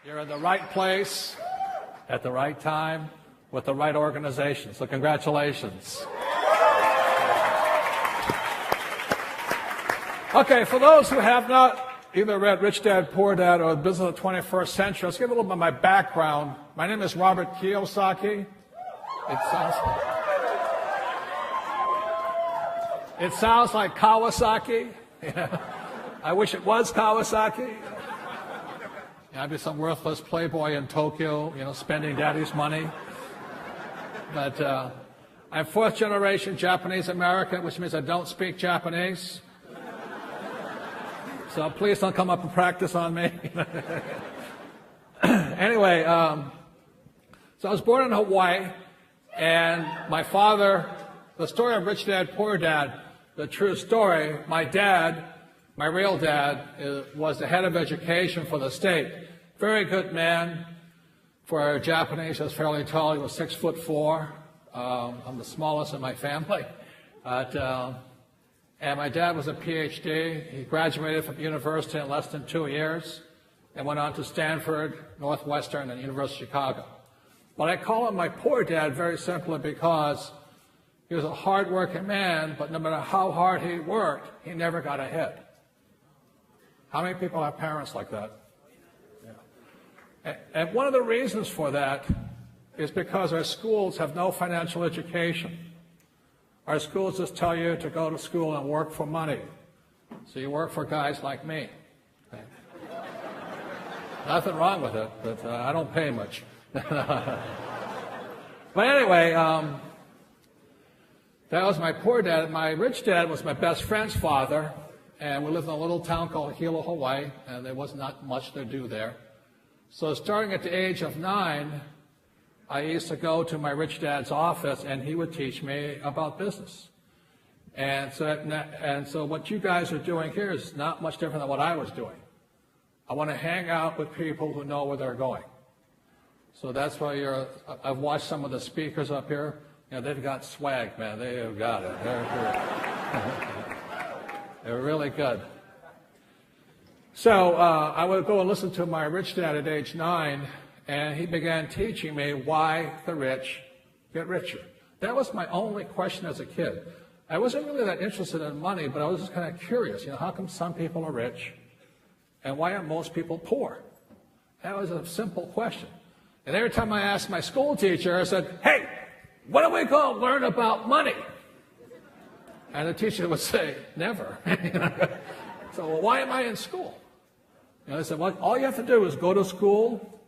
You're in the right place at the right time with the right organization. So congratulations. Okay, for those who have not either read Rich Dad, Poor Dad or The Business of the 21st Century, let's give a little bit of my background. My name is Robert Kiyosaki. It sounds like Kawasaki. I wish it was Kawasaki. I'd be some worthless playboy in Tokyo, spending daddy's money. But I'm fourth generation Japanese American, which means I don't speak Japanese. So please don't come up and practice on me. Anyway, so I was born in Hawaii, and my father, the story of Rich Dad, Poor Dad, the true story, my dad, my real dad, was the head of education for the state. Very good man. For a Japanese, he was fairly tall. He was 6'4". I'm the smallest in my family. And my dad was a PhD. He graduated from university in less than 2 years and went on to Stanford, Northwestern, and University of Chicago. But I call him my poor dad very simply because he was a hard-working man, but no matter how hard he worked, he never got ahead. How many people have parents like that? Yeah. And one of the reasons for that is because our schools have no financial education. Our schools just tell you to go to school and work for money. So you work for guys like me. Okay. Nothing wrong with it, but I don't pay much. But anyway, that was my poor dad. My rich dad was my best friend's father, and we lived in a little town called Hilo, Hawaii, and there was not much to do there. So starting at the age of 9, I used to go to my rich dad's office, and he would teach me about business. And so what you guys are doing here is not much different than what I was doing. I want to hang out with people who know where they're going. So that's why I've watched some of the speakers up here. They've got swag, man. They have got it. They're really good. So I would go and listen to my rich dad at age 9, and he began teaching me why the rich get richer. That was my only question as a kid. I wasn't really that interested in money, but I was just kind of curious. How come some people are rich, and why are most people poor? That was a simple question. And every time I asked my school teacher, I said, "Hey, what are we going to learn about money?" And the teacher would say, "Never." So, well, why am I in school? They said, well, all you have to do is go to school,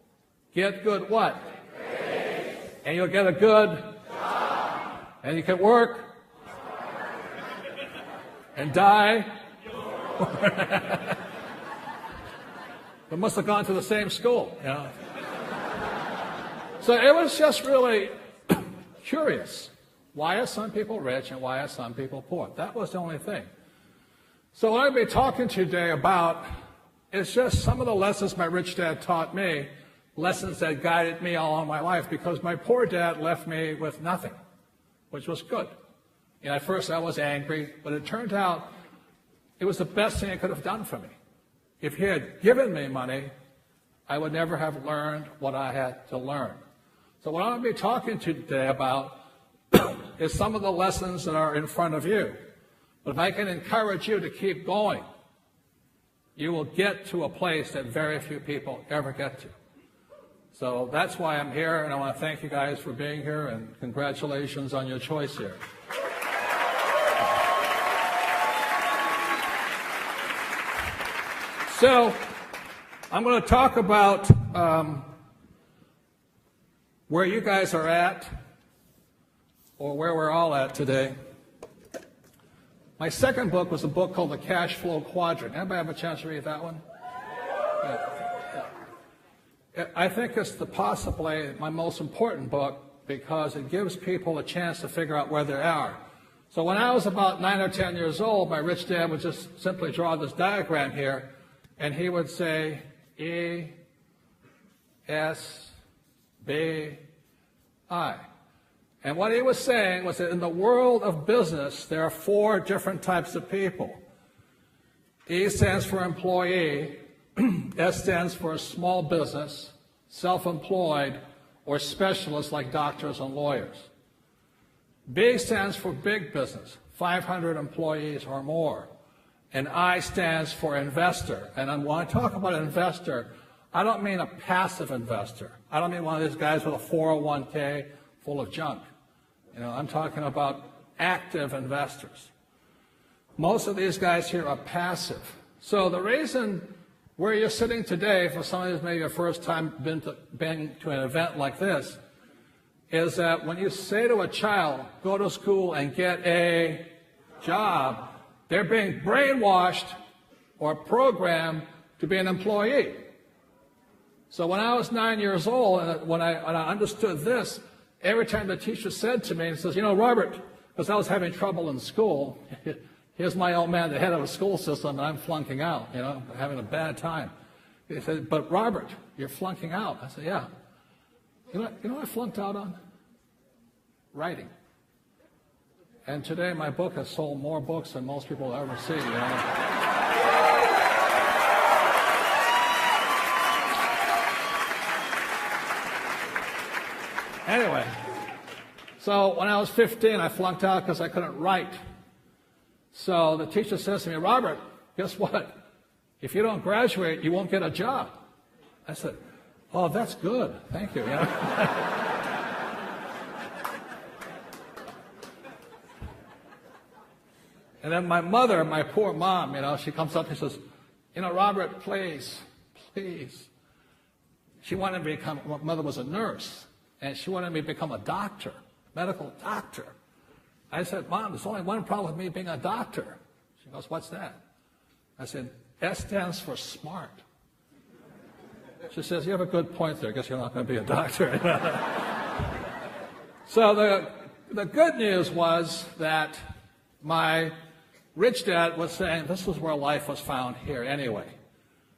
get good what? Grades. And you'll get a good job. And you can work and die. We must have gone to the same school. So it was just really curious. Why are some people rich and why are some people poor? That was the only thing. So what I'll be talking to you today about is just some of the lessons my rich dad taught me, lessons that guided me all my life, because my poor dad left me with nothing, which was good. At first I was angry, but it turned out it was the best thing he could have done for me. If he had given me money, I would never have learned what I had to learn. So what I'm going to be talking to you today about is some of the lessons that are in front of you. But if I can encourage you to keep going, you will get to a place that very few people ever get to. So that's why I'm here, and I want to thank you guys for being here, and congratulations on your choice here. So I'm going to talk about where you guys are at, or where we're all at today. My second book was a book called The Cash Flow Quadrant. Anybody have a chance to read that one? Yeah. I think it's possibly my most important book because it gives people a chance to figure out where they are. So when I was about 9 or 10 years old, my rich dad would just simply draw this diagram here, and he would say E, S, B, I. And what he was saying was that in the world of business, there are 4 different types of people. E stands for employee, S stands for small business, self-employed, or specialists like doctors and lawyers. B stands for big business, 500 employees or more. And I stands for investor. And when I talk about investor, I don't mean a passive investor. I don't mean one of these guys with a 401k full of junk. I'm talking about active investors. Most of these guys here are passive. So the reason where you're sitting today, for some of you maybe your first time been to an event like this, is that when you say to a child, go to school and get a job, they're being brainwashed or programmed to be an employee. So when I was 9 years old, and when I understood this, every time the teacher said to me, he says, Robert, because I was having trouble in school, here's my old man, the head of a school system, and I'm flunking out, having a bad time. He said, but Robert, you're flunking out. I said, yeah. You know what I flunked out on? Writing. And today my book has sold more books than most people will ever see. Anyway, so when I was 15, I flunked out because I couldn't write. So the teacher says to me, Robert, guess what? If you don't graduate, you won't get a job. I said, oh, that's good. Thank you. And then my mother, my poor mom, she comes up and says, Robert, please. She wanted me to become, my mother was a nurse, and she wanted me to become a doctor, medical doctor. I said, Mom, there's only one problem with me being a doctor. She goes, what's that? I said, S stands for smart. She says, you have a good point there. I guess you're not going to be a doctor. So the good news was that my rich dad was saying this was where life was found here anyway.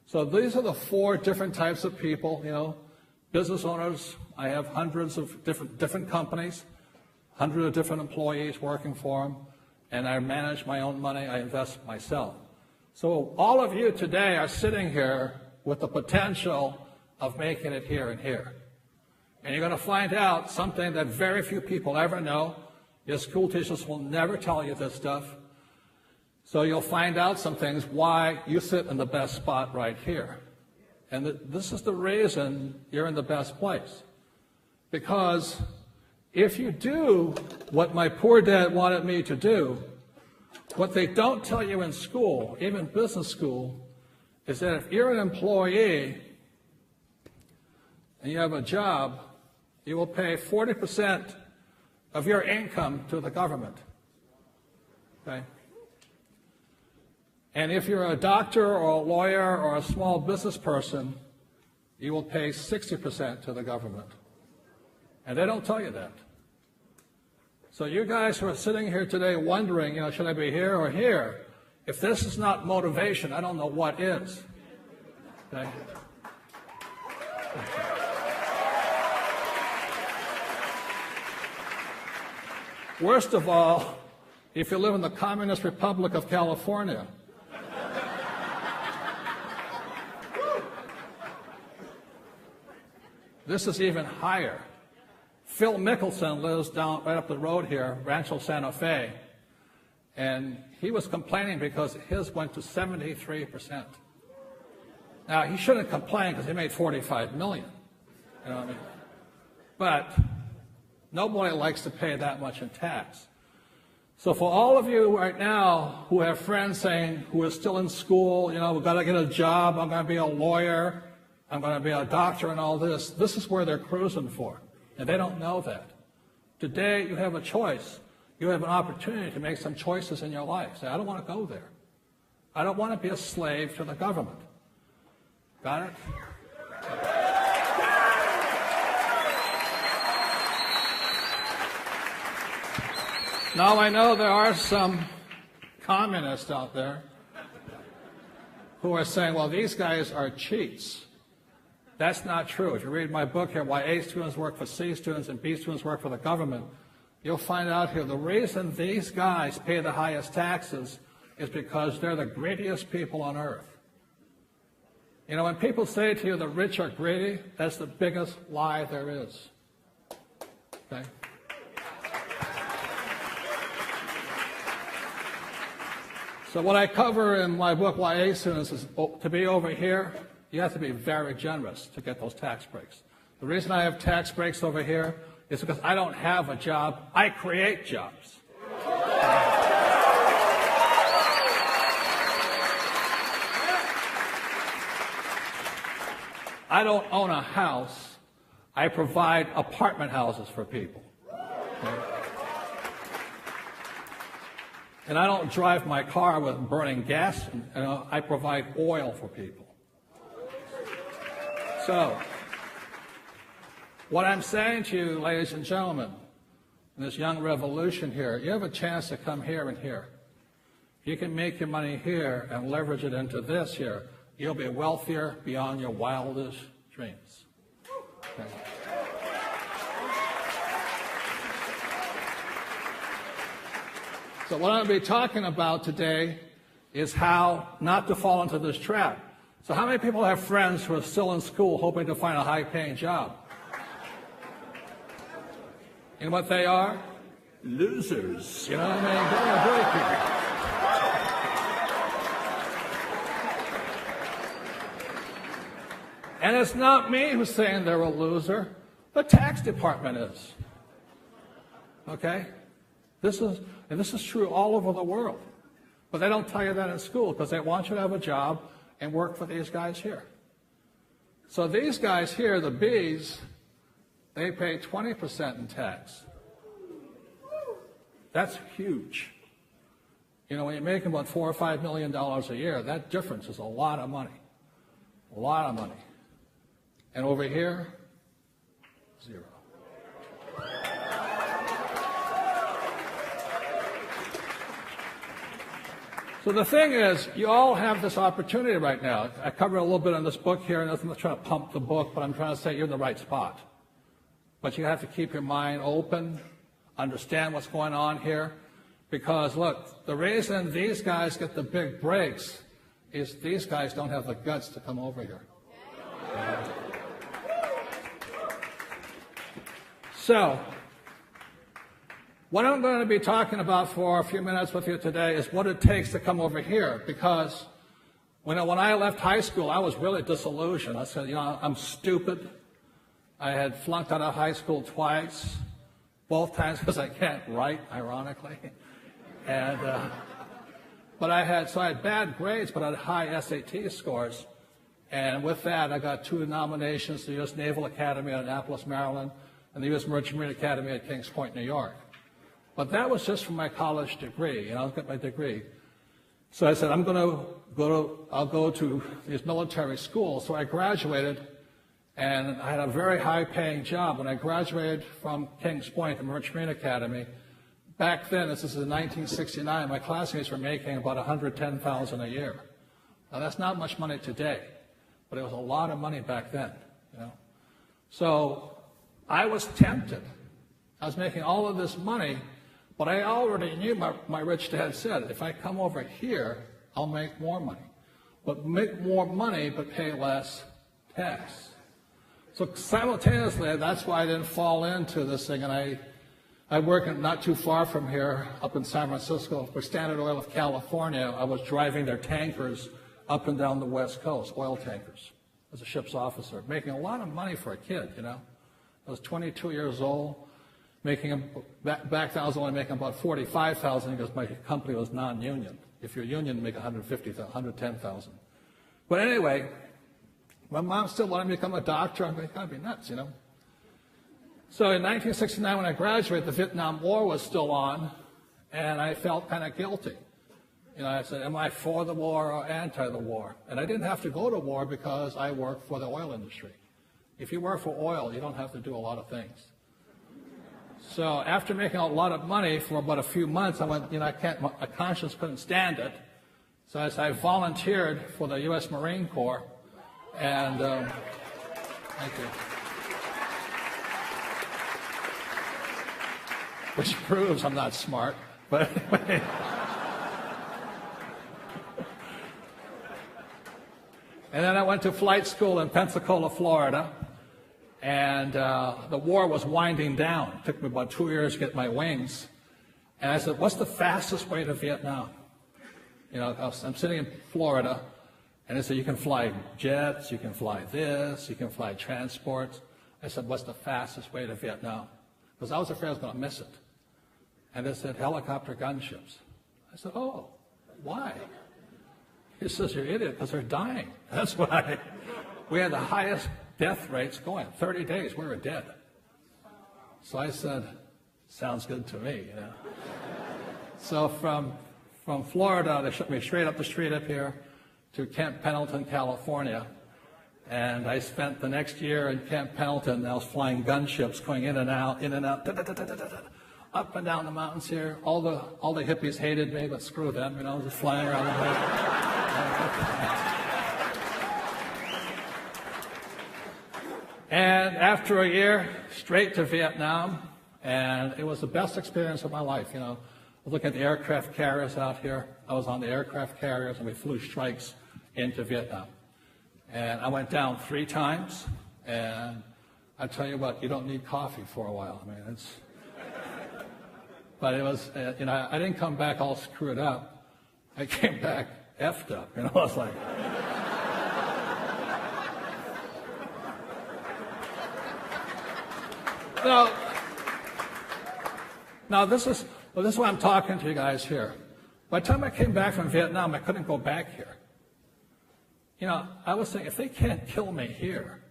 So these are the 4 different types of people, business owners. I have hundreds of different companies, hundreds of different employees working for them, and I manage my own money. I invest myself. So all of you today are sitting here with the potential of making it here and here. And you're going to find out something that very few people ever know. Your school teachers will never tell you this stuff. So you'll find out some things why you sit in the best spot right here. And this is the reason you're in the best place. Because if you do what my poor dad wanted me to do, what they don't tell you in school, even business school, is that if you're an employee and you have a job, you will pay 40% of your income to the government. Okay? And if you're a doctor or a lawyer or a small business person, you will pay 60% to the government. And they don't tell you that. So you guys who are sitting here today wondering, should I be here or here? If this is not motivation, I don't know what is. Okay? Worst of all, if you live in the Communist Republic of California, this is even higher. Phil Mickelson lives down right up the road here, Rancho Santa Fe, and he was complaining because his went to 73%. Now, he shouldn't complain because he made $45 million. You know what I mean? But nobody likes to pay that much in tax. So for all of you right now who have friends saying, who are still in school, we've got to get a job, I'm going to be a lawyer, I'm going to be a doctor and all this, this is where they're cruising for. And they don't know that. Today, you have a choice. You have an opportunity to make some choices in your life. Say, I don't want to go there. I don't want to be a slave to the government. Got it? Now, I know there are some communists out there who are saying, well, these guys are cheats. That's not true. If you read my book here, Why A Students Work for C Students and B Students Work for the Government, you'll find out here the reason these guys pay the highest taxes is because they're the greediest people on earth. You know, when people say to you the rich are greedy, that's the biggest lie there is. Okay? So what I cover in my book, Why A Students, is to be over here, you have to be very generous to get those tax breaks. The reason I have tax breaks over here is because I don't have a job, I create jobs. I don't own a house, I provide apartment houses for people. Okay? And I don't drive my car with burning gas, I provide oil for people. So, what I'm saying to you, ladies and gentlemen, in this young revolution here, you have a chance to come here and here. You can make your money here and leverage it into this here. You'll be wealthier beyond your wildest dreams. Okay. So what I'm going to be talking about today is how not to fall into this trap. So how many people have friends who are still in school hoping to find a high-paying job? You know what they are? Losers. You know what I mean? They're breaking. And it's not me who's saying they're a loser. The tax department is. Okay? This is true all over the world. But they don't tell you that in school because they want you to have a job and work for these guys here. So these guys here, the Bs, they pay 20% in tax. That's huge. You know, when you're making about $4 or $5 million a year, that difference is a lot of money. A lot of money. And over here, zero. So the thing is, you all have this opportunity right now. I cover a little bit in this book here, and I'm not trying to pump the book, but I'm trying to say you're in the right spot. But you have to keep your mind open, understand what's going on here, because look, the reason these guys get the big breaks is these guys don't have the guts to come over here. So, what I'm going to be talking about for a few minutes with you today is what it takes to come over here, because when I left high school, I was really disillusioned. I said, you know, I'm stupid. I had flunked out of high school twice, both times because I can't write, ironically. And but I had bad grades, but I had high SAT scores. And with that, I got 2 nominations to the U.S. Naval Academy at Annapolis, Maryland, and the U.S. Merchant Marine Academy at Kings Point, New York. But that was just for my college degree, and I'll get my degree. So I said, I'll go to these military schools. So I graduated, and I had a very high-paying job. When I graduated from Kings Point, the Merchant Marine Academy, back then, this is in 1969, my classmates were making about $110,000 a year. Now, that's not much money today, but it was a lot of money back then, you know. So I was tempted. I was making all of this money, but I already knew, my rich dad said, if I come over here, I'll make more money. But make more money, but pay less tax. So simultaneously, that's why I didn't fall into this thing. And I work not too far from here, up in San Francisco, for Standard Oil of California. I was driving their tankers up and down the West Coast, oil tankers, as a ship's officer, making a lot of money for a kid, you know. I was 22 years old, back then I was only making about $45,000 because my company was non-union. If you're union, you make $150,000, $110,000. But anyway, my mom still wanted me to become a doctor. I'm going, gotta be nuts, you know. So in 1969, when I graduated, the Vietnam War was still on, and I felt kind of guilty. You know, I said, am I for the war or anti the war? And I didn't have to go to war because I worked for the oil industry. If you work for oil, you don't have to do a lot of things. So after making a lot of money for about a few months, I went, you know, my conscience couldn't stand it. So I volunteered for the U.S. Marine Corps, and thank you. Which proves I'm not smart, but anyway. And then I went to flight school in Pensacola, Florida, and the war was winding down. It took me about 2 years to get my wings. And I said, what's the fastest way to Vietnam? You know, I'm sitting in Florida, and they said, you can fly jets, you can fly this, you can fly transports. I said, what's the fastest way to Vietnam? Because I was afraid I was going to miss it. And they said, helicopter gunships. I said, oh, why? He says, you're an idiot, because they're dying. That's why. We had the highest death rates going. 30 days, we were dead. So I said, sounds good to me, you know. So from Florida, they shipped me straight up the street up here to Camp Pendleton, California. And I spent the next year in Camp Pendleton. I was flying gunships going in and out, up and down the mountains here. All the hippies hated me, but screw them, you know, just flying around the place. And after a year, straight to Vietnam, and it was the best experience of my life, you know. I was looking at the aircraft carriers out here. I was on the aircraft carriers, and we flew strikes into Vietnam. And I went down 3 times, and I tell you what, you don't need coffee for a while. I mean, it's... But it was, you know, I didn't come back all screwed up. I came back effed up, you know. I was like... Now this is why I'm talking to you guys here. By the time I came back from Vietnam, I couldn't go back here. You know, I was thinking, if they can't kill me here,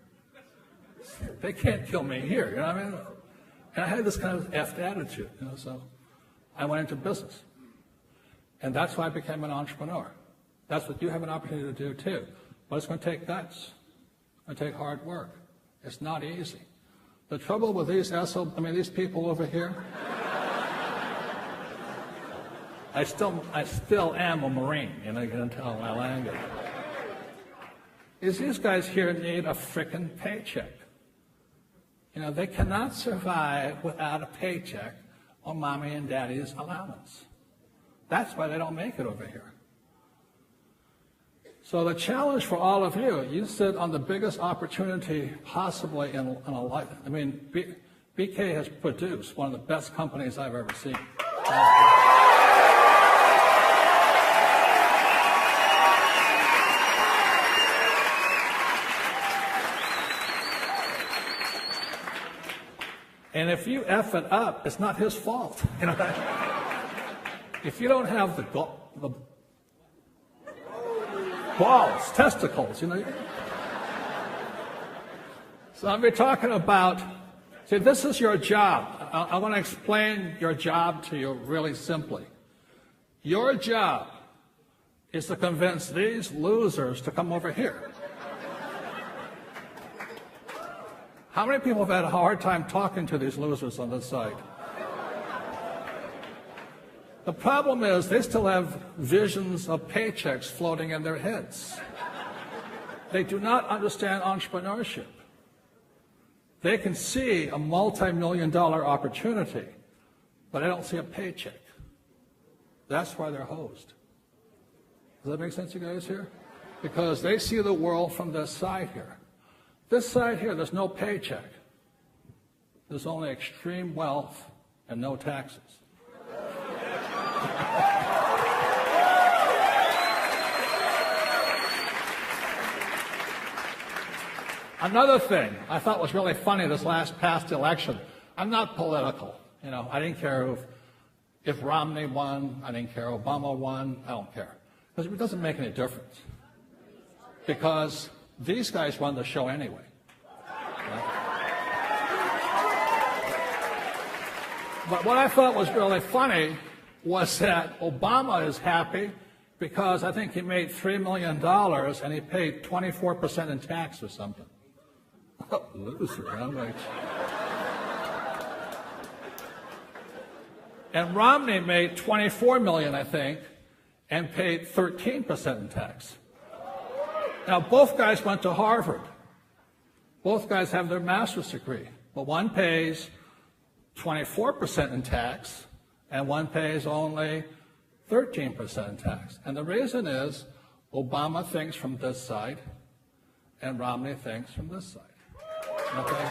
they can't kill me here, you know what I mean? And I had this kind of effed attitude, you know, so I went into business. And that's why I became an entrepreneur. That's what you have an opportunity to do too. But it's going to take guts. It's going to take hard work. It's not easy. The trouble with these these people over here, I still am a Marine, you know, you can tell my language. Is these guys here need a frickin' paycheck. You know, they cannot survive without a paycheck or mommy and daddy's allowance. That's why they don't make it over here. So the challenge for all of you, you sit on the biggest opportunity possibly in a life. I mean, BK has produced one of the best companies I've ever seen. And if you F it up, it's not his fault. You know, if you don't have the balls, testicles, you know. So I'll be talking about, see, this is your job. I want to explain your job to you really simply. Your job is to convince these losers to come over here. How many people have had a hard time talking to these losers on this side? The problem is they still have visions of paychecks floating in their heads. They do not understand entrepreneurship. They can see a multi-million-dollar opportunity, but they don't see a paycheck. That's why they're hosed. Does that make sense, you guys here? Because they see the world from this side here. This side here, there's no paycheck. There's only extreme wealth and no taxes. Another thing I thought was really funny this past election, I'm not political. You know, I didn't care if Romney won, I didn't care Obama won, I don't care. Because it doesn't make any difference. Because these guys run the show anyway. Right? But what I thought was really funny was that Obama is happy because I think he made $3 million and he paid 24% in tax or something. Loser, I'm like... And Romney made $24 million, I think, and paid 13% in tax. Now, both guys went to Harvard. Both guys have their master's degree. But one pays 24% in tax, and one pays only 13% in tax. And the reason is Obama thinks from this side, and Romney thinks from this side. Okay?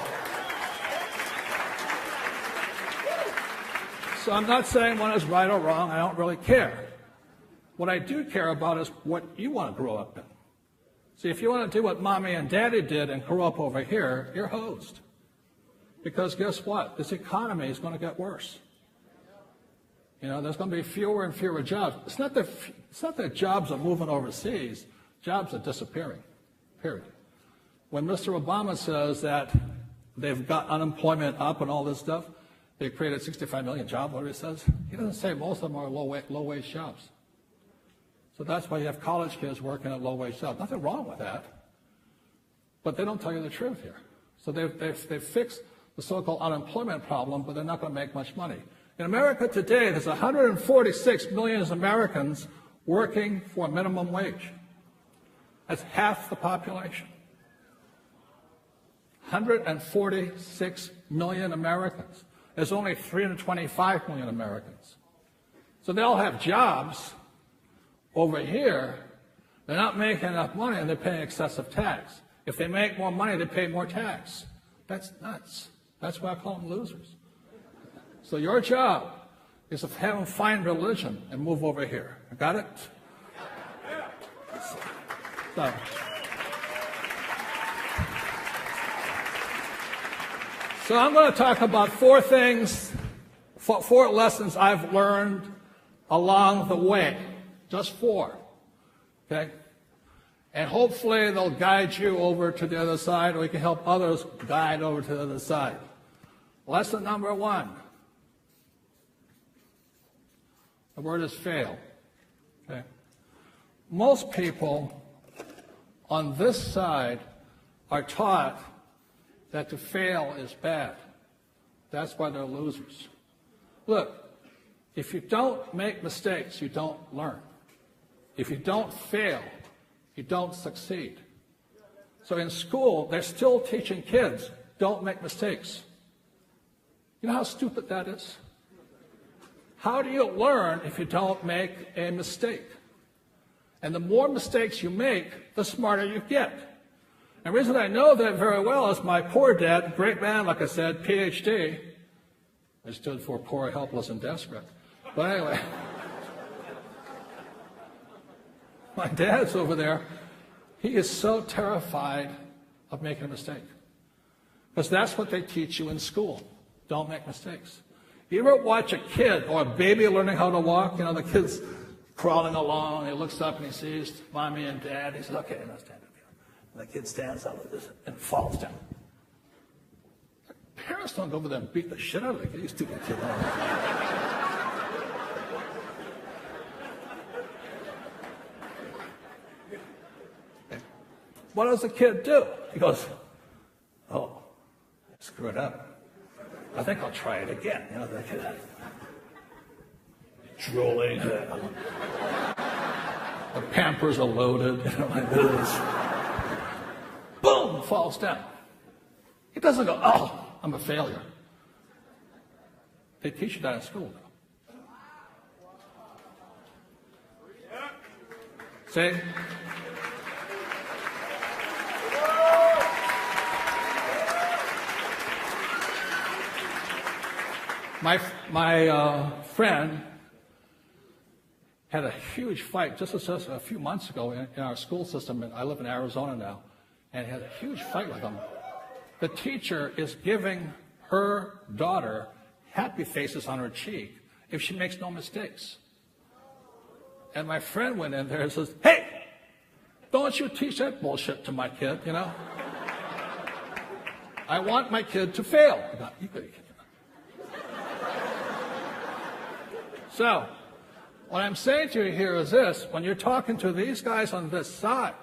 So I'm not saying one is right or wrong. I don't really care. What I do care about is what you want to grow up in. See, if you want to do what Mommy and Daddy did and grow up over here, you're hosed. Because guess what? This economy is going to get worse. You know, there's going to be fewer and fewer jobs. It's not that jobs are moving overseas. Jobs are disappearing, period. When Mr. Obama says that they've got unemployment up and all this stuff, they created 65 million jobs, whatever he says, he doesn't say most of them are low-wage jobs. So that's why you have college kids working at low-wage jobs. Nothing wrong with that. But they don't tell you the truth here. So they've fixed the so-called unemployment problem, but they're not going to make much money. In America today, there's 146 million Americans working for minimum wage. That's half the population. 146 million Americans. There's only 325 million Americans. So they all have jobs. Over here, they're not making enough money and they're paying excessive tax. If they make more money, they pay more tax. That's nuts. That's why I call them losers. So your job is to have them find religion and move over here. Got it? So I'm going to talk about four lessons I've learned along the way. Just four. Okay? And hopefully they'll guide you over to the other side, or we can help others guide over to the other side. Lesson number one. The word is fail. Okay? Most people on this side are taught that to fail is bad. That's why they're losers. Look, if you don't make mistakes, you don't learn. If you don't fail, you don't succeed. So in school, they're still teaching kids, don't make mistakes. You know how stupid that is? How do you learn if you don't make a mistake? And the more mistakes you make, the smarter you get. And the reason I know that very well is my poor dad, great man, like I said, PhD. I stood for poor, helpless, and desperate. But anyway, my dad's over there. He is so terrified of making a mistake. Because that's what they teach you in school. Don't make mistakes. You ever watch a kid or a baby learning how to walk? You know, the kid's crawling along. He looks up and he sees Mommy and Dad. He says, okay, now stand up here. And the kid stands up like this and falls down. Parents don't go over there and beat the shit out of the kid. You stupid kid. What does the kid do? He goes, oh, I screwed up. I think I'll try it again. You know, the kid drooling. The Pampers are loaded. You know, like this. Boom, falls down. He doesn't go, oh, I'm a failure. They teach you that in school, though. See? My friend had a huge fight just a few months ago in our school system. I live in Arizona now, and he had a huge fight with him. The teacher is giving her daughter happy faces on her cheek if she makes no mistakes. And my friend went in there and says, hey, don't you teach that bullshit to my kid, you know? I want my kid to fail. So, what I'm saying to you here is this. When you're talking to these guys on this side,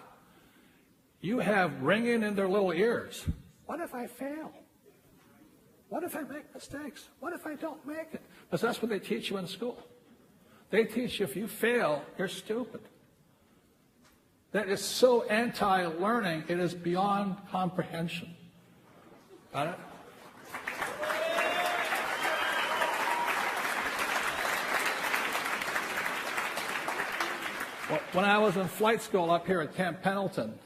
you have ringing in their little ears. What if I fail? What if I make mistakes? What if I don't make it? Because that's what they teach you in school. They teach you if you fail, you're stupid. That is so anti-learning, it is beyond comprehension. Got it? When I was in flight school up here at Camp Pendleton,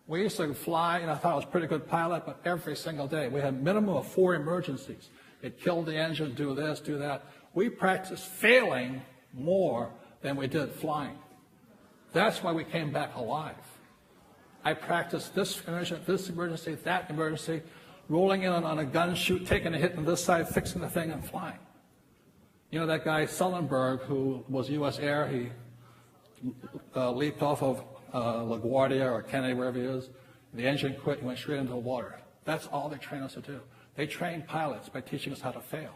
We used to fly, and I thought I was a pretty good pilot, but every single day we had a minimum of 4 emergencies. It killed the engine, do this, do that. We practiced failing more than we did flying. That's why we came back alive. I practiced this emergency, that emergency, rolling in on a gun chute, taking a hit on this side, fixing the thing, and flying. You know that guy Sullenberg, who was U.S. Air, he leaped off of LaGuardia or Kennedy, wherever he is. The engine quit and went straight into the water. That's all they train us to do. They train pilots by teaching us how to fail.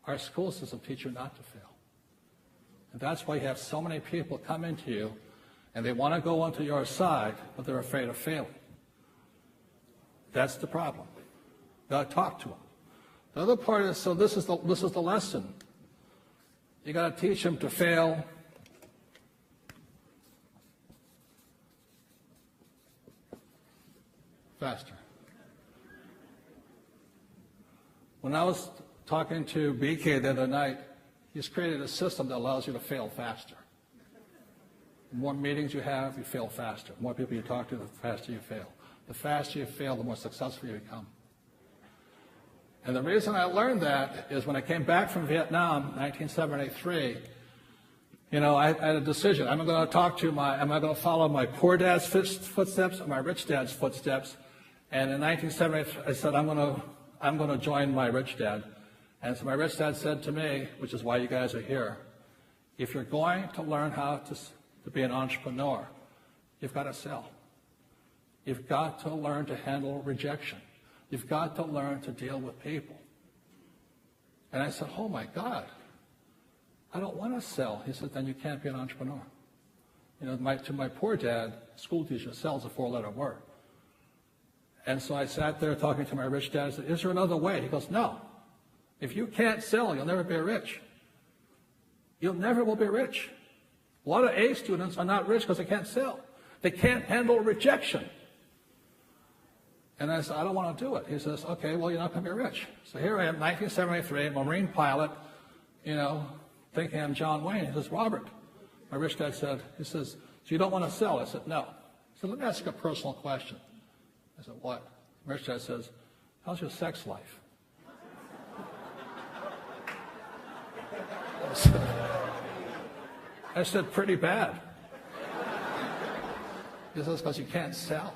Our school system teaches you not to fail. And that's why you have so many people come into you, and they want to go onto your side, but they're afraid of failing. That's the problem. You got to talk to them. The other part is, so this is the lesson. You got to teach them to fail faster. When I was talking to BK the other night, he's created a system that allows you to fail faster. The more meetings you have, you fail faster. The more people you talk to, the faster you fail. The faster you fail, the more successful you become. And the reason I learned that is when I came back from Vietnam, 1973, I had a decision. Am I going to follow my poor dad's footsteps or my rich dad's footsteps? And in 1973, I said, I'm going to join my rich dad. And so my rich dad said to me, which is why you guys are here, if you're going to learn how to be an entrepreneur, you've got to sell. You've got to learn to handle rejection. You've got to learn to deal with people. And I said, oh my God, I don't want to sell. He said, then you can't be an entrepreneur. To my poor dad, school teacher, sells a 4-letter word. And so I sat there talking to my rich dad. I said, is there another way? He goes, no. If you can't sell, you'll never be rich. You never will be rich. A lot of A students are not rich because they can't sell. They can't handle rejection. And I said, I don't want to do it. He says, okay, well, you're not going to be rich. So here I am, 1973, I'm a Marine pilot, thinking I'm John Wayne. He says, Robert, my rich dad said, he says, so you don't want to sell? I said, no. He said, let me ask you a personal question. I said, what? My rich dad says, how's your sex life? I said, pretty bad. He says, because you can't sell.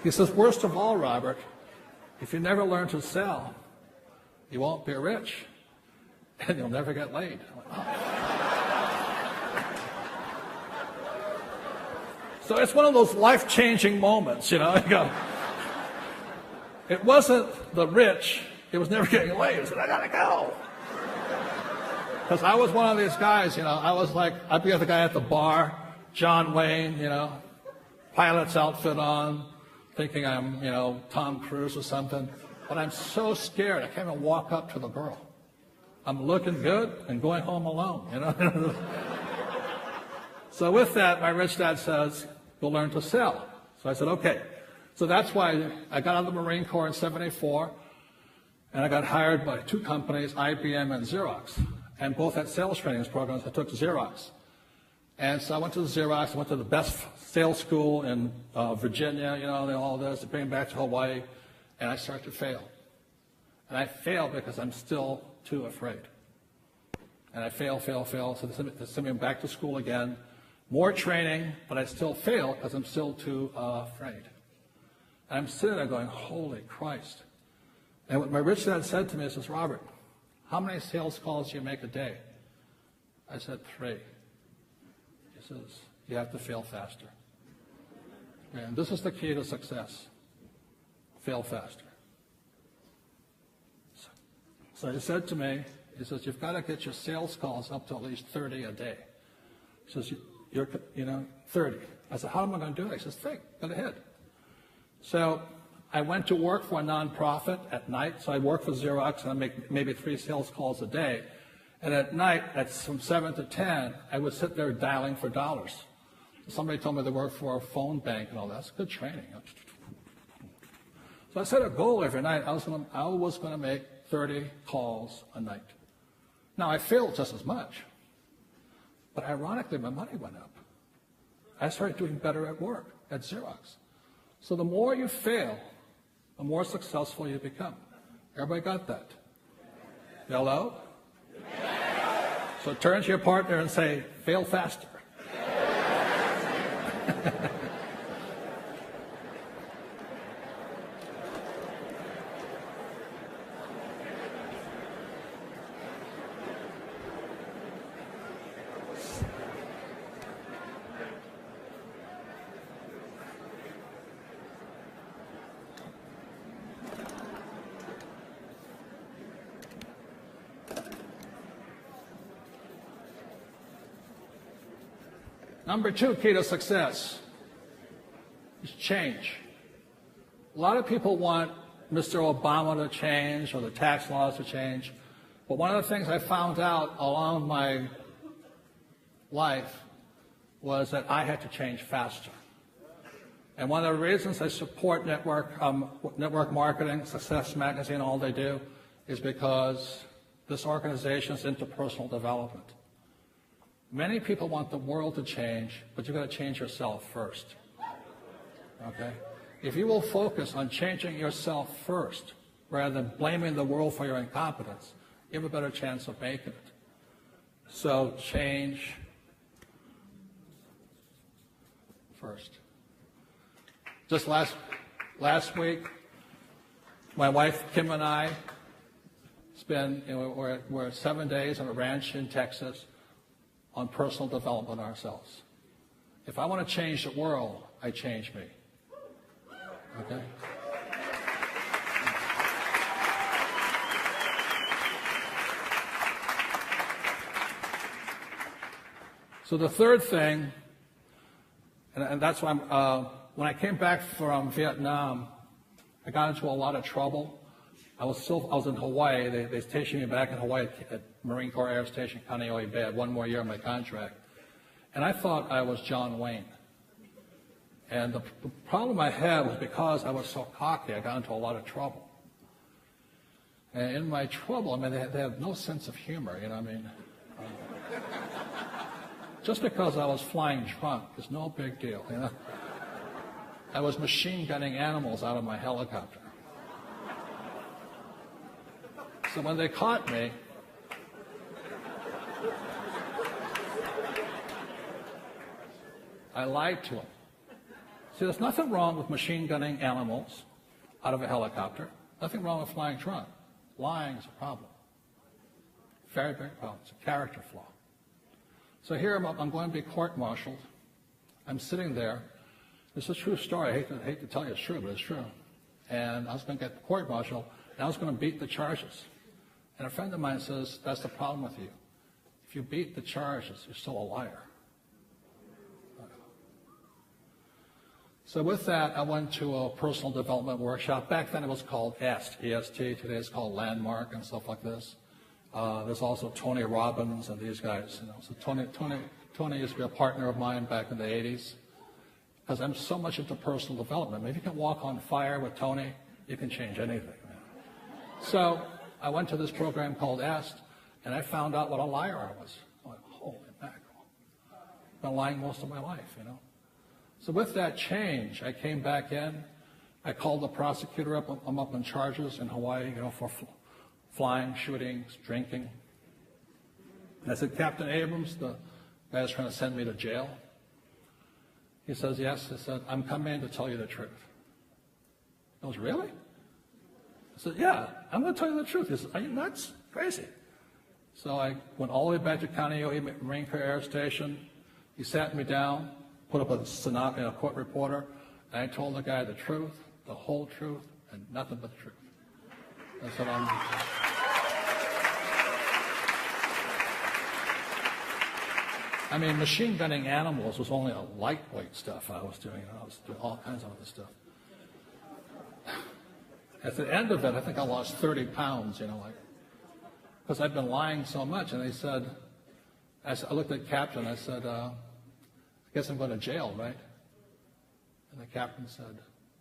He says, worst of all, Robert, if you never learn to sell, you won't be rich, and you'll never get laid. So it's one of those life-changing moments, You go, it wasn't the rich, it was never getting laid. I said, I gotta go. Because I was one of these guys, I was like, I'd be the guy at the bar, John Wayne, pilot's outfit on, thinking I'm, Tom Cruise or something. But I'm so scared, I can't even walk up to the girl. I'm looking good and going home alone, So with that, my rich dad says, you'll learn to sell. So I said, okay. So that's why I got out of the Marine Corps in 1974, and I got hired by 2 companies, IBM and Xerox. And both had sales training programs. I took Xerox. And so I went to Xerox. I went to the best sales school in Virginia, all this, to bring back to Hawaii. And I started to fail. And I failed because I'm still too afraid. And I fail. So they sent me back to school again. More training, but I still fail because I'm still too afraid. And I'm sitting there going, holy Christ. And what my rich dad said to me, he says, Robert, how many sales calls do you make a day? I said, 3. He says, you have to fail faster. And this is the key to success. Fail faster. So he said to me, he says, you've got to get your sales calls up to at least 30 a day. He says, you're 30. I said, how am I going to do it? He says, think, go ahead. So I went to work for a nonprofit at night. So I worked for Xerox, and I make maybe 3 sales calls a day. And at night, from 7 to 10, I would sit there dialing for dollars. Somebody told me they worked for a phone bank and all that. That's good training. So I set a goal every night. I was going to make 30 calls a night. Now, I failed just as much. But ironically, my money went up. I started doing better at work, at Xerox. So the more you fail, the more successful you become. Everybody got that? Hello? So turn to your partner and say, fail faster. Number 2 key to success is change. A lot of people want Mr. Obama to change or the tax laws to change. But one of the things I found out along my life was that I had to change faster. And one of the reasons I support network marketing, Success Magazine, all they do, is because this organization is into personal development. Many people want the world to change, but you've got to change yourself first. Okay? If you will focus on changing yourself first, rather than blaming the world for your incompetence, you have a better chance of making it. So change first. Just last week, my wife Kim and I we're 7 days on a ranch in Texas on personal development ourselves. If I want to change the world, I change me. Okay? So the third thing, and that's why when I came back from Vietnam, I got into a lot of trouble. I was in Hawaii. They stationed me back in Hawaii at Marine Corps Air Station Kaneohe Bay. I had one more year on my contract. And I thought I was John Wayne. And the problem I had was because I was so cocky, I got into a lot of trouble. And in my trouble, I mean, they have no sense of humor, you know what I mean? Just because I was flying drunk is no big deal, you know? I was machine gunning animals out of my helicopter. So when they caught me, I lied to them. See, there's nothing wrong with machine gunning animals out of a helicopter. Nothing wrong with flying drunk. Lying is a problem. Very big problem. It's a character flaw. So here I'm going to be court-martialed. I'm sitting there. It's a true story. I hate to tell you it's true, but it's true. And I was going to get court-martialed, and I was going to beat the charges. And a friend of mine says, that's the problem with you. If you beat the charges, you're still a liar. So with that, I went to a personal development workshop. Back then it was called EST, E-S-T. Today it's called Landmark and stuff like this. There's also Tony Robbins and these guys. You know. So Tony used to be a partner of mine back in the 80s. Because I'm so much into personal development. If you can walk on fire with Tony, you can change anything. So I went to this program called EST, and I found out what a liar I was. I went, holy mackerel. I've been lying most of my life, you know. So with that change, I came back in. I called the prosecutor up. I'm up on charges in Hawaii, you know, for flying, shooting, drinking. And I said, Captain Abrams, the guy's trying to send me to jail. He says, yes. I said, I'm coming in to tell you the truth. He goes, really? I said, yeah, I'm going to tell you the truth. He said, are you nuts? Crazy. So I went all the way back to Kaneohe Marine Corps Air Station. He sat me down, put up a court reporter, and I told the guy the truth, the whole truth, and nothing but the truth. I said, I mean, machine gunning animals was only a lightweight stuff I was doing. You know, I was doing all kinds of other stuff. At the end of it, I think I lost 30 pounds, you know, like, because I'd been lying so much. And they said, I looked at the captain, I said, I guess I'm going to jail, right? And the captain said,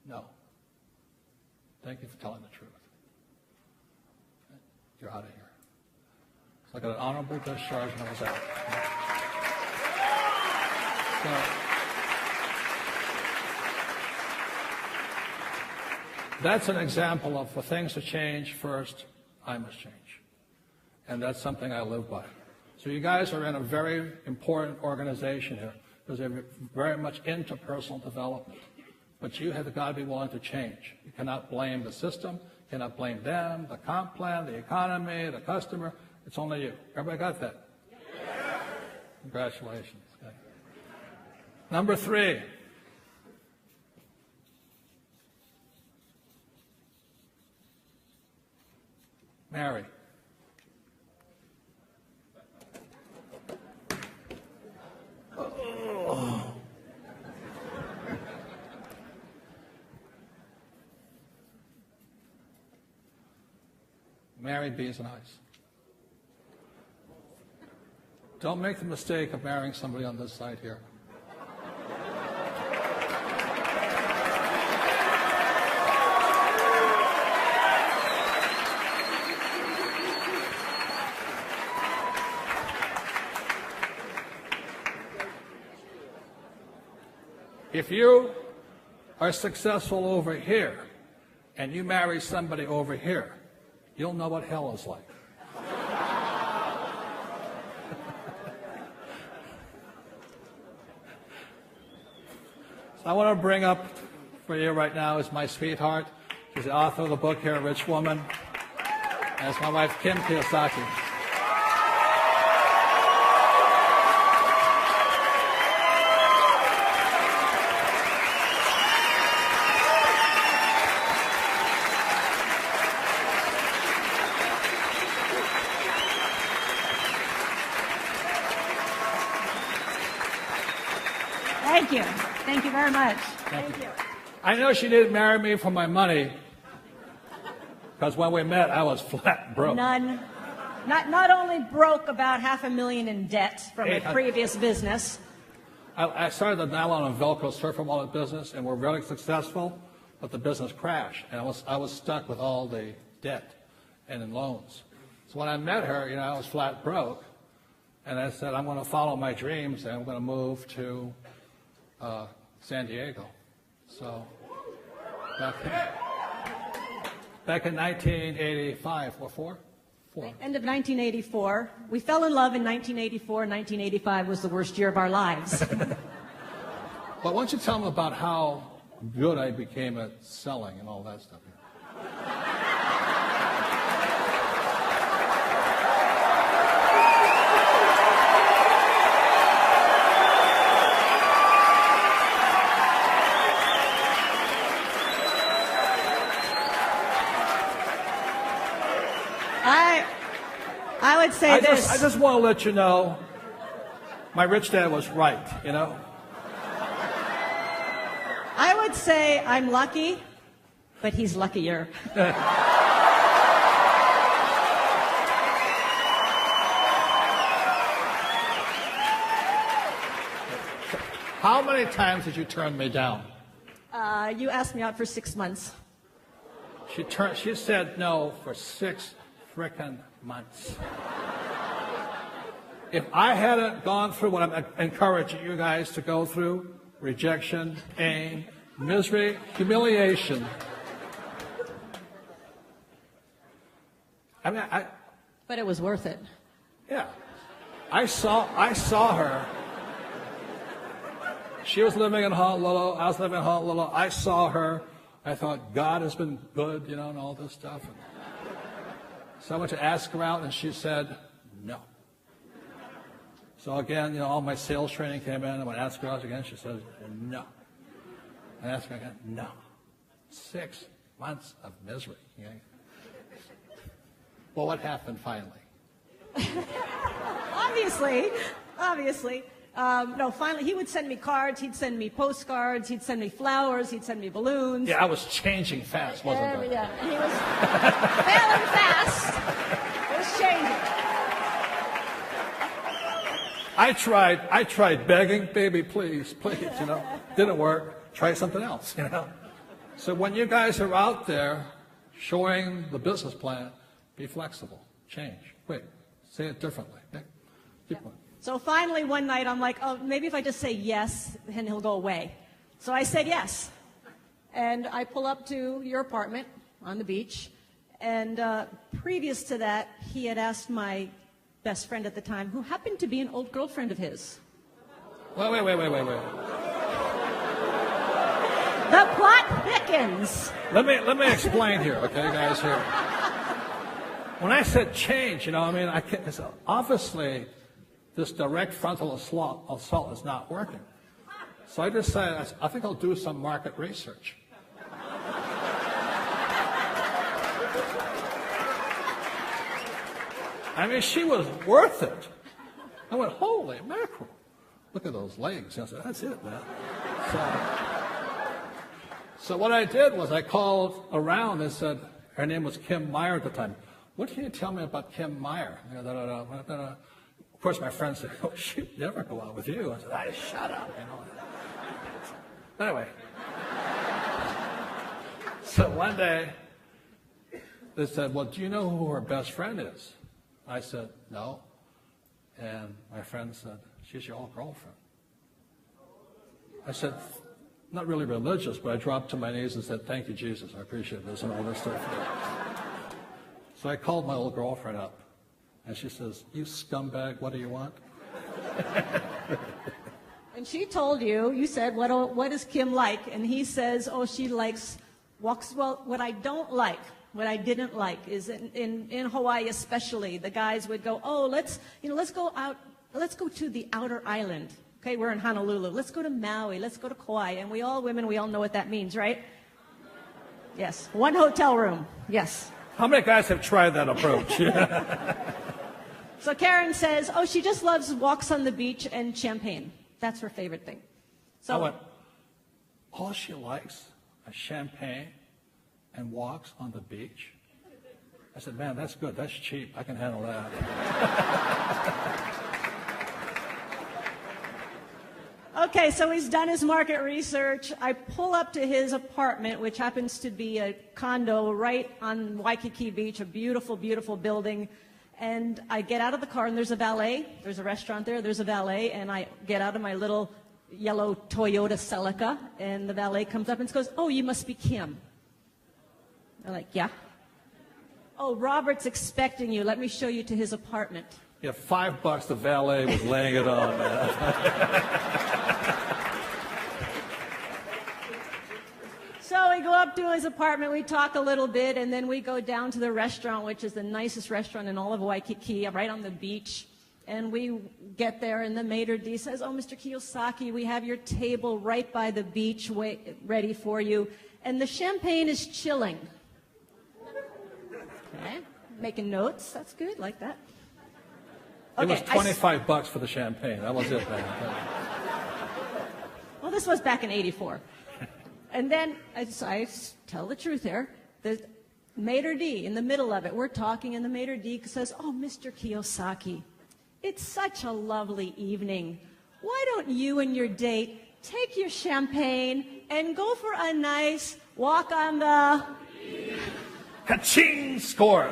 no. Thank you for telling the truth. You're out of here. So I got an honorable discharge and I was out. So, that's an example of for things to change, first, I must change. And that's something I live by. So you guys are in a very important organization here because they're very much into personal development. But you have got to be willing to change. You cannot blame the system, you cannot blame them, the comp plan, the economy, the customer. It's only you. Everybody got that? Yes. Congratulations. Okay. Number 3. Marry. Oh. Marry bees and ice. Don't make the mistake of marrying somebody on this side here. If you are successful over here and you marry somebody over here, you'll know what hell is like. So I want to bring up for you right now is my sweetheart. She's the author of the book here, Rich Woman. And it's my wife, Kim Kiyosaki. Thank you. Thank you very much. Thank you. I know she didn't marry me for my money, because when we met, I was flat broke. None. Not only broke, about $500,000 in debt from a previous business. I started the nylon and Velcro surfer wallet business, and we're very successful, but the business crashed, and I was stuck with all the debt and in loans. So when I met her, I was flat broke, and I said, I'm going to follow my dreams, and I'm going to move to San Diego. So back in 1985 or 4? End of 1984. We fell in love in 1984. 1985 was the worst year of our lives. But why don't you tell them about how good I became at selling and all that stuff? I would say this. I just want to let you know, my rich dad was right, I would say I'm lucky, but he's luckier. How many times did you turn me down? You asked me out for 6 months. She said no for 6 frickin' months. If I hadn't gone through what I'm encouraging you guys to go through, rejection, pain, misery, humiliation, But it was worth it. Yeah. I saw her. She was living in Honolulu. I was living in Honolulu. I saw her. I thought, God has been good, and all this stuff. So I went to ask her out, and she said, no. So again, all my sales training came in. I went to ask her out again. She said, no. I asked her again, no. 6 months of misery. Well, what happened finally? Obviously. No, finally, he would send me cards, he'd send me postcards, he'd send me flowers, he'd send me balloons. Yeah, I was changing fast, wasn't I? Yeah, and he was failing fast. It was changing. I tried begging, baby, please, didn't work. Try something else, So when you guys are out there showing the business plan, be flexible, change, quick, say it differently. Okay? Keep going. So finally one night I'm like, oh, maybe if I just say yes, then he'll go away. So I said yes. And I pull up to your apartment on the beach. And previous to that, he had asked my best friend at the time, who happened to be an old girlfriend of his. Wait. The plot thickens. Let me explain here, okay, guys, here. When I said change, I mean, obviously this direct frontal assault is not working. So I just said, I think I'll do some market research. I mean, she was worth it. I went, holy mackerel. Look at those legs. I said, that's it, man. So what I did was I called around and said, her name was Kim Meyer at the time. What can you tell me about Kim Meyer? Of course, my friend said, oh, she'd never go out with you. I said, shut up. Anyway. So one day, they said, well, do you know who her best friend is? I said, no. And my friend said, she's your old girlfriend. I said, not really religious, but I dropped to my knees and said, thank you, Jesus. I appreciate this and all this stuff. So I called my old girlfriend up, and she says, you scumbag, what do you want? And she told you said, what is Kim like? And he says, oh, she likes walks. Well, what I didn't like is in Hawaii especially, the guys would go, oh, let's go out, let's go to the outer island. Okay, we're in Honolulu. Let's go to Maui. Let's go to Kauai. And we all know what that means, right? Yes. One hotel room. Yes. How many guys have tried that approach? So Karen says, oh, she just loves walks on the beach and champagne. That's her favorite thing. So I went, all she likes is champagne and walks on the beach? I said, man, that's good. That's cheap. I can handle that. Okay, so he's done his market research. I pull up to his apartment, which happens to be a condo right on Waikiki Beach, a beautiful, beautiful building. And I get out of the car, and there's a valet. There's a restaurant there. There's a valet. And I get out of my little yellow Toyota Celica, and the valet comes up and goes, oh, you must be Kim. I'm like, yeah. Oh, Robert's expecting you. Let me show you to his apartment. Yeah, $5 the valet was laying it on, man. So we go up to his apartment, we talk a little bit, and then we go down to the restaurant, which is the nicest restaurant in all of Waikiki, right on the beach. And we get there, and the maitre d' says, oh, Mr. Kiyosaki, we have your table right by the beach ready for you. And the champagne is chilling. Okay, making notes. That's good, like that. Okay, it was $25 for the champagne. That was it, man. Well, this was back in '84. And then I tell the truth here. The maitre d' in the middle of it, we're talking, and the maitre d' says, oh, Mr. Kiyosaki, it's such a lovely evening. Why don't you and your date take your champagne and go for a nice walk on the... Ka-ching! Score!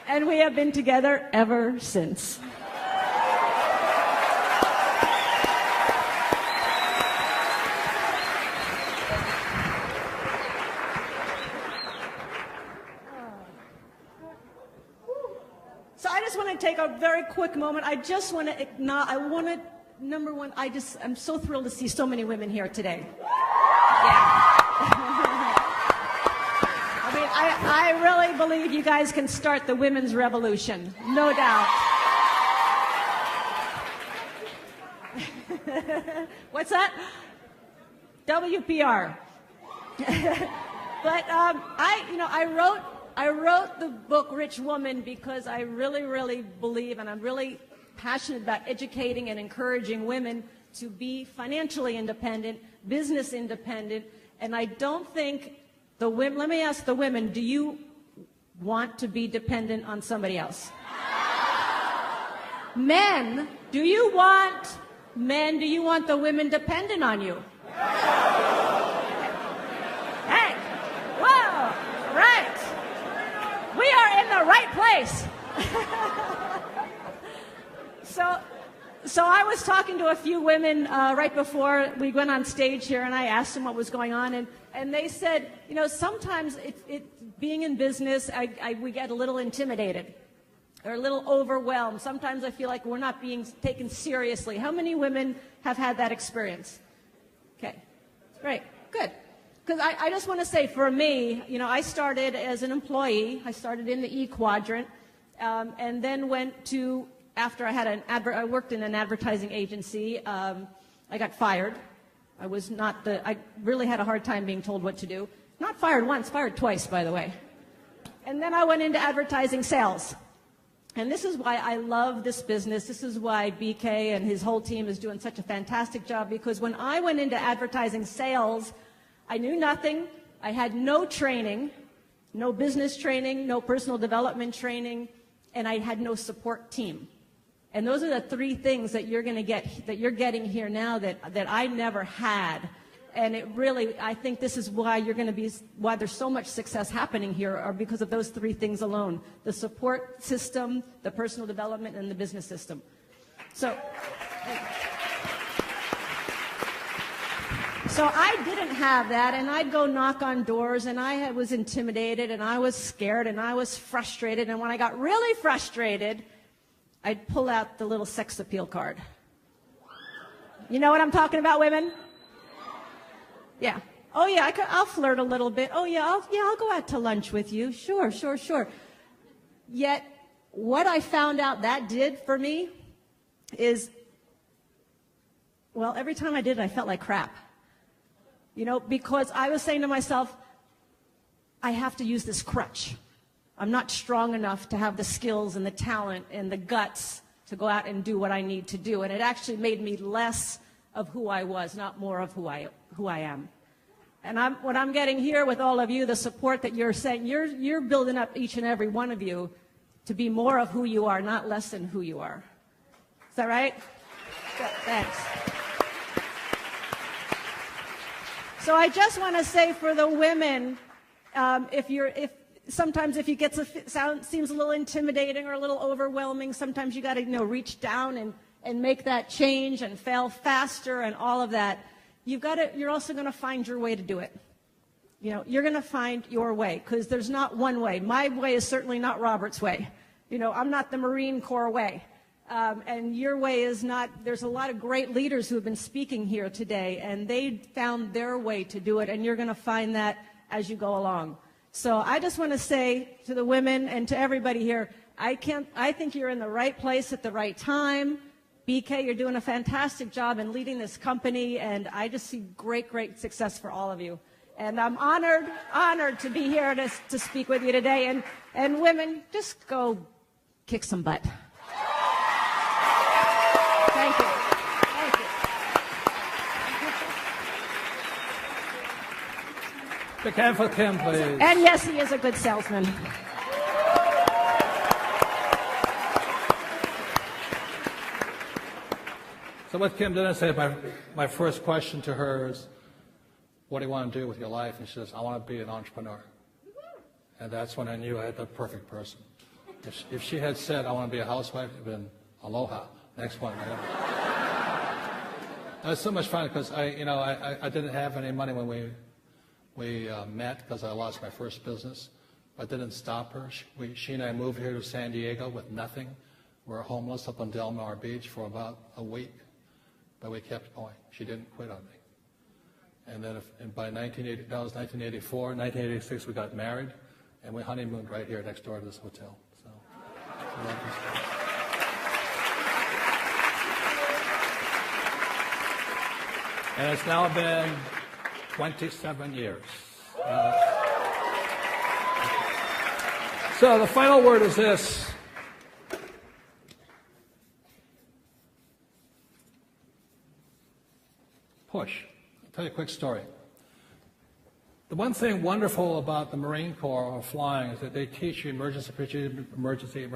And we have been together ever since. So I just want to take a very quick moment. I just want to acknowledge, number one, I'm so thrilled to see so many women here today. Yeah. I mean, I really believe you guys can start the women's revolution, no doubt. What's that? WPR. But I wrote the book Rich Woman because I really, really believe, and I'm really passionate about educating and encouraging women to be financially independent, business independent, and I don't think the women, let me ask the women, do you want to be dependent on somebody else? Men, do you want the women dependent on you? Hey, whoa, right. We are in the right place. So I was talking to a few women right before we went on stage here, and I asked them what was going on, and they said, sometimes being in business, we get a little intimidated or a little overwhelmed. Sometimes I feel like we're not being taken seriously. How many women have had that experience? Okay, great, good. Because I just want to say, for me, I started as an employee. I started in the E quadrant, and then went to, after I worked in an advertising agency, I got fired. I really had a hard time being told what to do. Not fired once, fired twice, by the way. And then I went into advertising sales. And this is why I love this business. This is why BK and his whole team is doing such a fantastic job, because when I went into advertising sales, I knew nothing. I had no training, no business training, no personal development training, and I had no support team. And those are the three things that you're getting here now that I never had. And it really, I think this is why why there's so much success happening here, are because of those three things alone: the support system, the personal development, and the business system. So I didn't have that, and I'd go knock on doors, and I was intimidated, and I was scared, and I was frustrated. And when I got really frustrated, I'd pull out the little sex appeal card. You know what I'm talking about, women? Yeah. Oh, yeah, I'll flirt a little bit. Oh, yeah, I'll go out to lunch with you. Sure. Yet, what I found out that did for me is, well, every time I did it, I felt like crap. Because I was saying to myself, I have to use this crutch. I'm not strong enough to have the skills and the talent and the guts to go out and do what I need to do. And it actually made me less of who I was, not more of who I am. And what I'm getting here with all of you, the support that you're saying, you're building up each and every one of you to be more of who you are, not less than who you are. Is that right? Good, thanks. So I just want to say, for the women, sometimes if it seems a little intimidating or a little overwhelming, sometimes you got to reach down and make that change and fail faster and all of that. You're also going to find your way to do it. You're going to find your way, because there's not one way. My way is certainly not Robert's way. I'm not the Marine Corps way. And your way is not. There's a lot of great leaders who have been speaking here today, and they found their way to do it, and you're going to find that as you go along. So I just want to say to the women and to everybody here, I think you're in the right place at the right time. BK, you're doing a fantastic job in leading this company, and I just see great, great success for all of you. And I'm honored to be here to speak with you today. And women, just go kick some butt. Thank you. Thank you. Big hand for Kim, please. And yes, he is a good salesman. So what Kim didn't say, my first question to her is, what do you want to do with your life? And she says, I want to be an entrepreneur. And that's when I knew I had the perfect person. If she had said, I want to be a housewife, it would have been aloha. Next one. It was so much fun, because I didn't have any money when we met, because I lost my first business. But didn't stop her. She and I moved here to San Diego with nothing. We were homeless up on Del Mar Beach for about a week. But we kept going. She didn't quit on me. And then by 1984, 1986, we got married, and we honeymooned right here next door to this hotel. So I love this place. And it's now been 27 years. So the final word is this. Push. I'll tell you a quick story. The one thing wonderful about the Marine Corps or flying is that they teach you emergency procedure, emergency.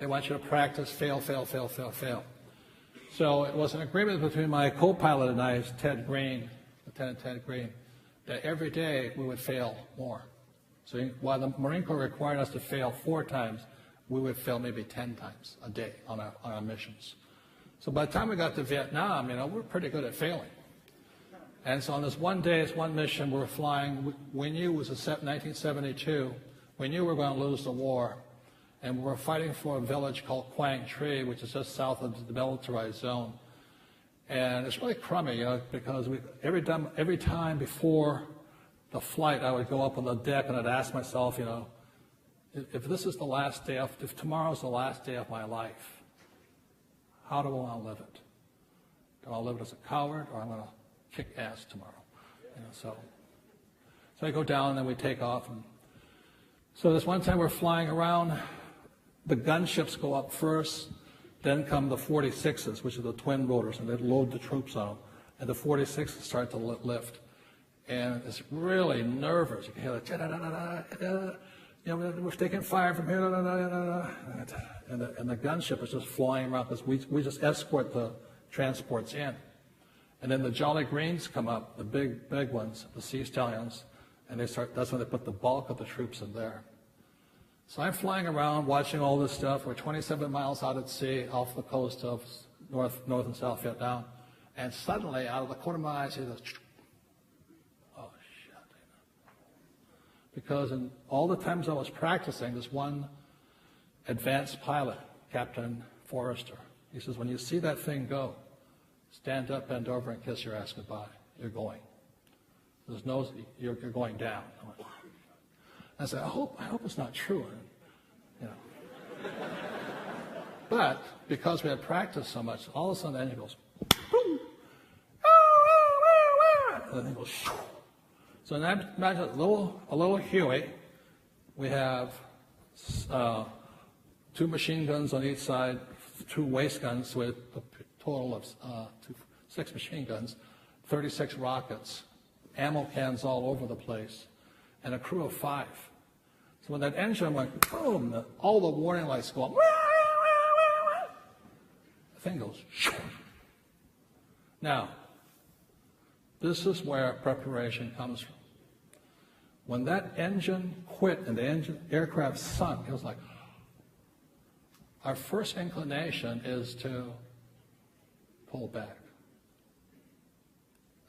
They want you to practice, fail, fail, fail, fail, fail. So it was an agreement between my co-pilot and I, Ted Green, Lieutenant Ted Green, that every day we would fail more. So while the Marine Corps required us to fail 4 times, we would fail maybe 10 times a day on our missions. So by the time we got to Vietnam, we're pretty good at failing. And so on this one day, this one mission, we were flying. We knew it was 1972. We knew we were going to lose the war. And we were fighting for a village called Quang Tri, which is just south of the demilitarized zone. And it's really crummy, because every time before the flight, I would go up on the deck and I'd ask myself, if this is the last day, if tomorrow's the last day of my life, how do I want to live it? Do I want to live it as a coward, or I'm going to kick ass tomorrow? So I go down and then we take off. And so this one time we're flying around. The gunships go up first, then come the 46s, which are the twin rotors, and they load the troops on them. And the 46s start to lift. And it's really nervous. You can hear the, we're taking fire from here, and the gunship is just flying around because we just escort the transports in. And then the Jolly Greens come up, the big ones, the Sea Stallions, and that's when they put the bulk of the troops in there. So I'm flying around watching all this stuff. We're 27 miles out at sea off the coast of North and South Vietnam. And suddenly, out of the corner of my eye, I see this, oh, shit. Because in all the times I was practicing, this one advanced pilot, Captain Forrester, he says, when you see that thing go, stand up, bend over, and kiss your ass goodbye. You're going. You're going down. I said, I hope it's not true. But because we had practiced so much, all of a sudden the engine goes, boom, and the thing goes, shoo. So now imagine a little Huey. We have 2 machine guns on each side, 2 waist guns with a total of 6 machine guns, 36 rockets, ammo cans all over the place, and a crew of 5. So when that engine went boom, all the warning lights go on. The thing goes. Shoo. Now, this is where preparation comes from. When that engine quit and the aircraft sunk, it was like, our first inclination is to pull back.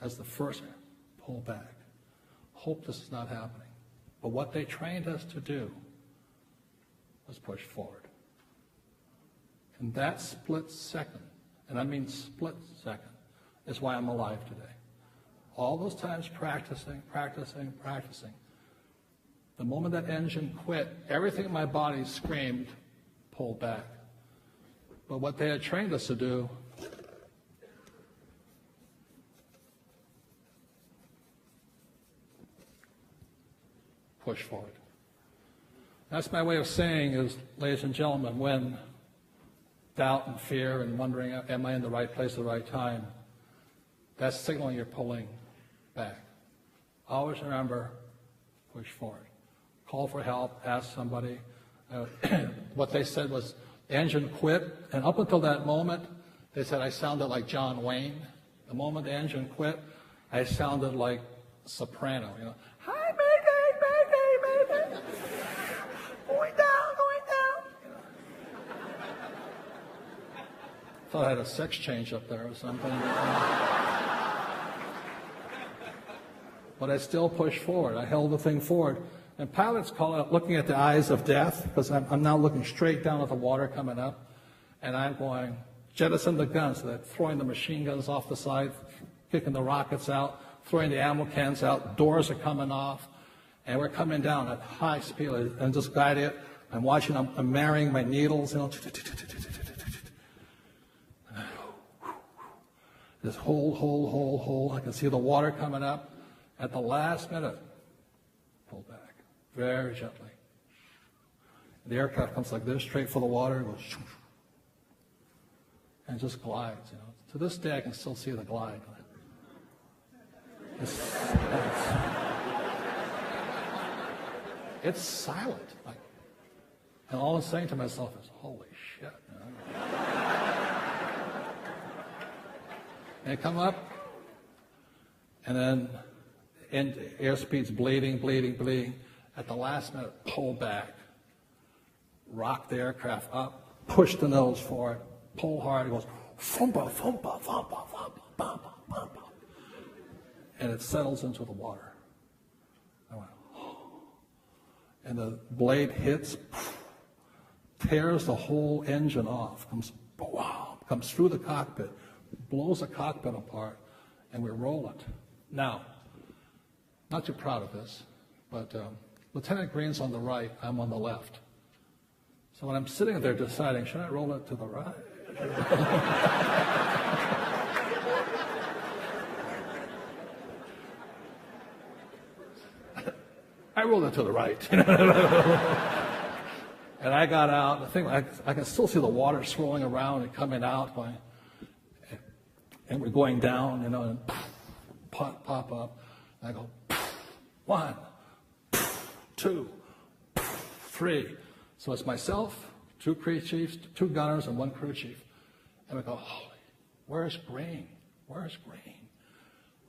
As the first, pull back. Hope this is not happening. But what they trained us to do was push forward. And that split second, and I mean split second, is why I'm alive today. All those times practicing. The moment that engine quit, everything in my body screamed, pull back. But what they had trained us to do push forward. That's my way of saying is, ladies and gentlemen, when doubt and fear and wondering, am I in the right place at the right time, that's signaling you're pulling back. Always remember, push forward. Call for help, ask somebody. What they said was, the engine quit, and up until that moment, they said I sounded like John Wayne. The moment the engine quit, I sounded like soprano, Hi, Mayday. Going down. Thought I had a sex change up there or something. But I still pushed forward. I held the thing forward. And pilots call it looking at the eyes of death, because I'm now looking straight down at the water coming up, and I'm going, jettison the guns, so they're throwing the machine guns off the side, kicking the rockets out, throwing the ammo cans out, doors are coming off, and we're coming down at high speed, and just guiding it. I'm watching, I'm marrying my needles, This hole, I can see the water coming up. At the last minute, pull back. Very gently. The aircraft comes like this, straight for the water, and goes, and just glides. To this day, I can still see the glide. It's silent. And all I'm saying to myself is, holy shit. And I come up, and then airspeed's bleeding. At the last minute, pull back, rock the aircraft up, push the nose forward, pull hard. It goes, thumpa, thumpa, thumpa, thumpa, thumpa, thumpa. And it settles into the water. I went, oh. And the blade hits, tears the whole engine off, comes through the cockpit, blows the cockpit apart, and we roll it. Now, not too proud of this, but Lieutenant Green's on the right, I'm on the left. So when I'm sitting there deciding, should I roll it to the right? I rolled it to the right. And I got out. The thing, I can still see the water swirling around and coming out, and we're going down, and pop up. And I go, 1, 2, 3. So it's myself, 2 crew chiefs, 2 gunners, and 1 crew chief. And we go, holy, where's Green? Where's Green?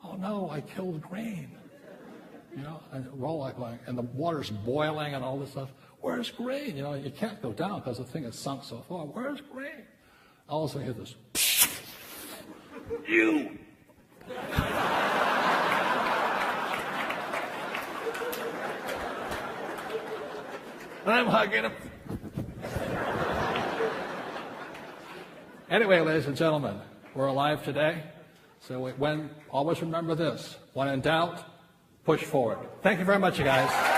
Oh no, I killed Green. And we're all like going, and the water's boiling and all this stuff. Where's Green? You can't go down because the thing is sunk so far. Where's Green? All of a sudden, I hear this, you. And I'm hugging him. Anyway, ladies and gentlemen, we're alive today. So always remember this. When in doubt, push forward. Thank you very much, you guys.